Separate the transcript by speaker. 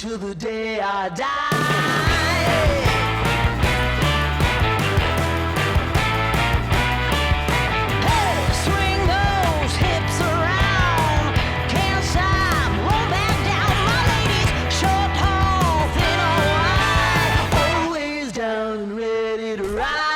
Speaker 1: till the day I die. Hey, swing those hips around, can't stop, roll back down. My ladies, short, tall, thin or wide, always down and ready to ride.